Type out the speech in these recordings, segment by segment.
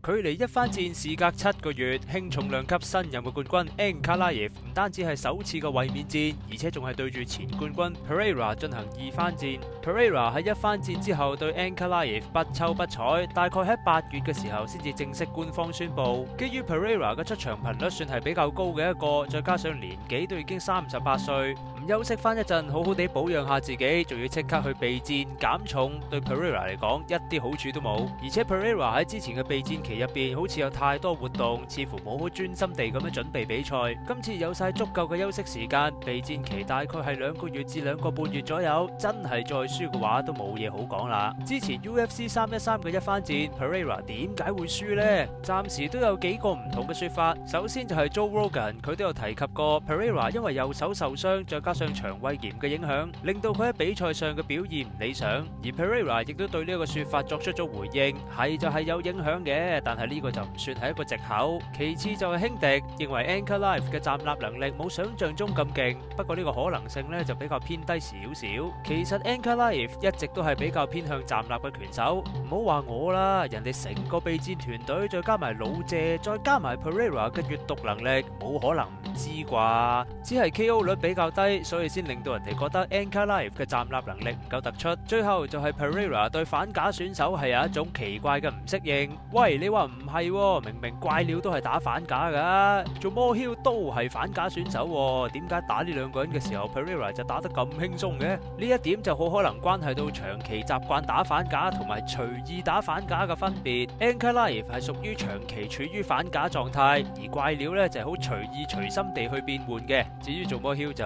距離一番戰事隔7個月，輕重量級新任嘅冠軍 Ankalaev 唔單止係首次嘅衛冕戰，而且仲係對住前冠軍 Pereira 進行2番戰。Pereira 喺一番戰之後對 Ankalaev 不瞅不睬，大概喺8月嘅時候先至正式官方宣布。基於 Pereira 嘅出場頻率算係比較高嘅一個，再加上年紀都已經38歲，唔休息翻一陣，好好地保養下自己，仲要即刻去備戰減重，對 Pereira 嚟講一啲好處都冇。而且 Pereira 喺之前嘅備戰期入邊，好似有太多活動，似乎冇好專心地咁樣準備比賽。今次有晒足夠嘅休息時間，備戰期大概係2個月至2個半月左右，真係再輸嘅話都冇嘢好講啦。之前 UFC 313嘅一番戰 ，Pereira 點解會輸呢？暫時都有幾個唔同嘅說法。首先就係 Joe Rogan 佢都有提及過 Pereira 因為右手受傷，再加上腸胃炎嘅影響，令到佢喺比賽上嘅表現唔理想。而 Pereira 亦都對呢個說法作出咗回應，係就係有影響嘅，但係呢個就唔算係一個藉口。其次就係輕敵認為 Ankalaev 嘅站立能力冇想象中咁勁，不過呢個可能性呢就比較偏低少少。其實 Ankalaev 一直都係比較偏向站立嘅拳手，唔好話我啦，人哋成個備戰團隊再加埋老謝，再加埋 Pereira 嘅閱讀能力，冇可能唔知啩？只係 KO 率比較低，所以先令到人哋覺得 Ankalaev 嘅站立能力唔夠突出。最後就係 Pereira 對反架選手係有一種奇怪嘅唔適應。喂，你話唔係喎？明明怪鳥都係打反架噶，做魔梟都係反架選手喎，點解打呢兩個人嘅時候 Pereira 就打得咁輕鬆嘅？呢一點就好可能關係到長期習慣打反架同埋隨意打反架嘅分別。Ankalaev 係屬於長期處於反架狀態，而怪鳥呢就係好隨意隨心地去變換嘅。至於做魔梟就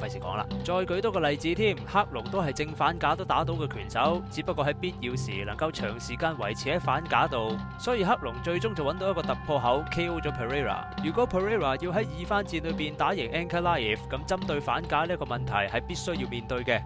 費事講啦。再舉多個例子添，黑龍都係正反架都打到嘅拳手，只不過喺必要時能夠長時間維持喺反架度，所以黑龍最終就揾到一個突破口 KO 咗 Pereira。如果 Pereira 要喺2番戰裏邊打贏 Ankalaev， 咁針對反架呢一個問題係必須要面對嘅。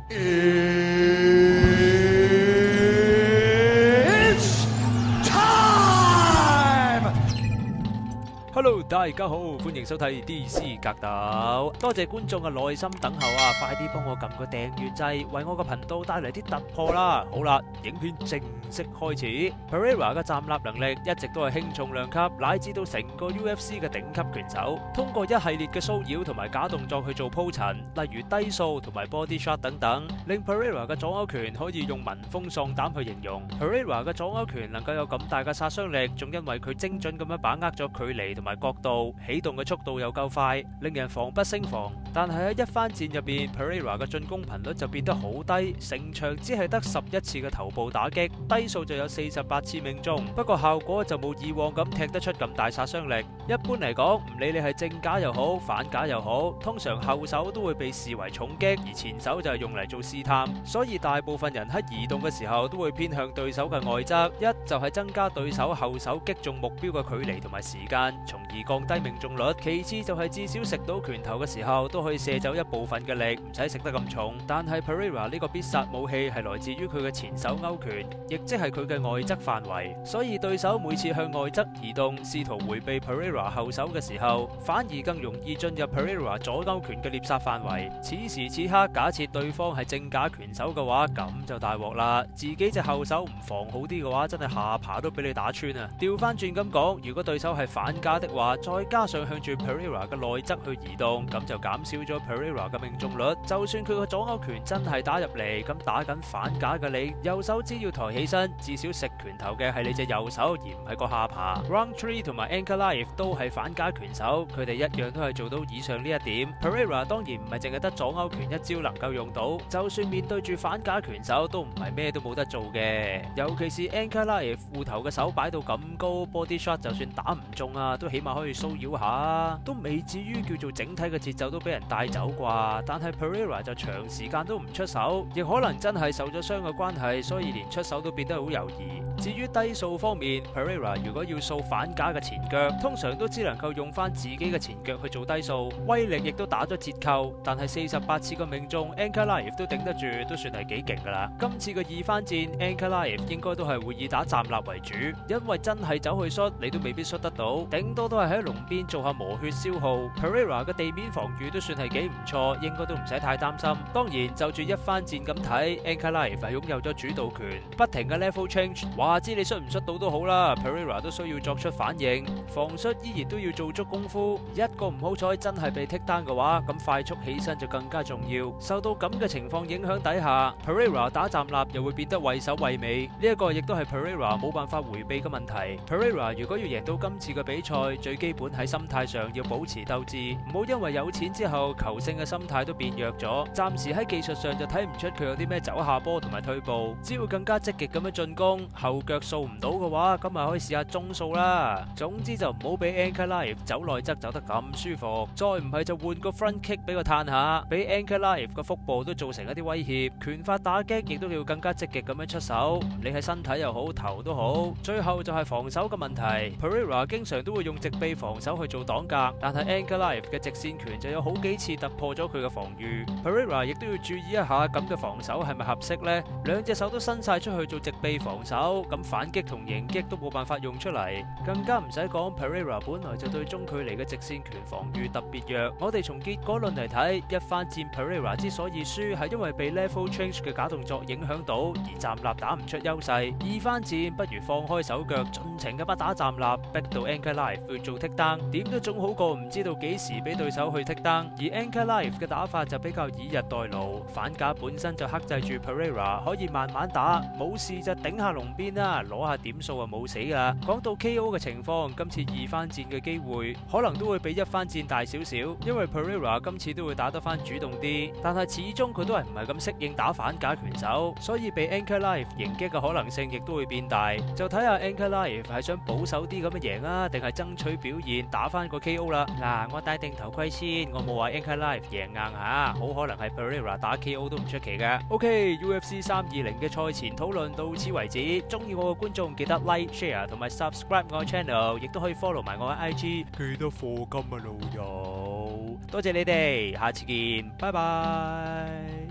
Hello， 大家好，歡迎收睇 DC 格鬥。多謝觀眾嘅耐心等候啊！快啲幫我撳個訂閱掣，為我個頻道帶嚟啲突破啦！好啦，影片正式開始。Pereira 嘅站立能力一直都係輕重量級，乃至到成個 UFC 嘅頂級拳手。通過一系列嘅騷擾同埋假動作去做鋪陳，例如低掃同埋 body shot 等等，令 Pereira 嘅左勾拳可以用聞風喪膽去形容。Pereira 嘅左勾拳能夠有咁大嘅殺傷力，仲因為佢精準咁樣把握咗距離同埋角度，起動嘅速度又夠快，令人防不勝防。但係喺一番戰入邊 ，Pereira 嘅進攻頻率就變得好低，成場只係得11次嘅頭部打擊，低數就有48次命中。不過效果就冇以往咁踢得出咁大殺傷力。一般嚟講，唔理你係正架又好，反架又好，通常後手都會被視為重擊，而前手就係用嚟做試探。所以大部分人喺移動嘅時候都會偏向對手嘅外側，一就係增加對手後手擊中目標嘅距離同埋時間，從而降低命中率。其次就係至少食到拳頭嘅時候都可以射走一部分嘅力，唔使食得咁重。但係 Pereira 呢個必殺武器係來自於佢嘅前手勾拳，亦即係佢嘅外側範圍，所以對手每次向外側移動，試圖回避 Pereira 後手嘅時候，反而更容易進入 Pereira 左勾拳嘅獵殺範圍。此時此刻，假設對方係正架拳手嘅話，咁就大鑊啦。自己隻後手唔防好啲嘅話，真係下巴都俾你打穿啊！調翻轉咁講，如果對手係反架的話，再加上向住 Pereira 嘅內側去移動，咁就減少咗 Pereira 嘅命中率。就算佢個左勾拳真係打入嚟，咁打緊反架嘅你，右手只要抬起身，至少食拳頭嘅係你隻右手，而唔係個下巴。Roundtree 同埋 Ankalaev 都係反架拳手，佢哋一樣都係做到以上呢一點。Pereira 當然唔係淨係得左勾拳一招能夠用到，就算面對住反架拳手，都唔係咩都冇得做嘅。尤其是 Ankalaev 護頭嘅手擺到咁高 ，body shot 就算打唔中啊，都起碼可以騷擾下，都未至於叫做整體嘅節奏都俾人帶走啩。但係 Pereira 就長時間都唔出手，亦可能真係受咗傷嘅關係，所以連出手都變得好猶豫。至於低掃方面 ，Pereira 如果要掃反架嘅前腳，通常都只能夠用翻自己嘅前腳去做低掃，威力亦都打咗折扣。但係48次嘅命中 ，Ankalaev 都頂得住，都算係幾勁噶啦。今次嘅2番戰 ，Ankalaev 應該都係會以打站立為主，因為真係走去摔，你都未必摔得到，頂多多都係喺籠邊做下磨血消耗。Pereira 嘅地面防禦都算係幾唔錯，應該都唔使太擔心。當然就住一番戰咁睇 ，Ankalaev 係擁有咗主導權，不停嘅 level change， 話知你出唔出到都好啦 ，Pereira 都需要作出反應，防率依然都要做足功夫。一個唔好彩真係被剔單嘅話，咁快速起身就更加重要。受到咁嘅情況影響底下 ，Pereira 打站立又會變得畏首畏尾，呢一個亦都係 Pereira 冇辦法回避嘅問題。Pereira 如果要贏到今次嘅比賽，最基本喺心態上要保持鬥志，唔好因為有錢之後求勝嘅心態都變弱咗。暫時喺技術上就睇唔出佢有啲咩走下坡同埋退步，只要更加積極咁樣進攻，後腳掃唔到嘅話，咁咪可以試下中掃啦。總之就唔好俾 Ankalaev 走內側走得咁舒服，再唔係就換個 front kick 俾佢嘆下，俾 Ankalaev 個腹部都造成一啲威脅。拳法打擊亦都要更加積極咁樣出手，你係身體又好，頭都好。最後就係防守嘅問題 ，Pereira 經常都會用直臂防守去做擋格，但係 Ankalaev 嘅直線拳就有好幾次突破咗佢嘅防禦。Pereira 亦都要注意一下咁嘅防守係咪合適呢？兩隻手都伸晒出去做直臂防守，咁反擊同迎擊都冇辦法用出嚟，更加唔使講 Pereira 本來就對中距離嘅直線拳防禦特別弱。我哋從結果論嚟睇，一番戰 Pereira 之所以輸係因為被 level change 嘅假動作影響到，而站立打唔出優勢。二番戰不如放開手腳，盡情嘅不打站立，逼到 Ankalaev 去做 takedown，點都總好過唔知道幾時俾對手去 takedown。而 Ankalaev 嘅打法就比較以逸待勞，反架本身就克制住 Pereira，可以慢慢打，冇事就頂下籠邊啦，攞下點數啊冇死噶。講到 KO 嘅情況，今次二番戰嘅機會可能都會比一番戰大少少，因為 Pereira 今次都會打得翻主動啲，但係始終佢都係唔係咁適應打反架拳手，所以被 Ankalaev 迎擊嘅可能性亦都會變大。就睇下 Ankalaev 係想保守啲咁樣贏啊，定係爭取表現打翻個 KO 啦。嗱，我戴定頭盔先，我冇話 Ankalaev 贏硬吓，好可能係 Pereira 打 KO 都唔出奇嘅。OK，UFC 320嘅賽前討論到此為止，中意我嘅觀眾記得 like、share 同埋 subscribe 我嘅 channel， 亦都可以 follow 埋我嘅 IG， 記得課金啊老友，多謝你哋，下次見，拜拜。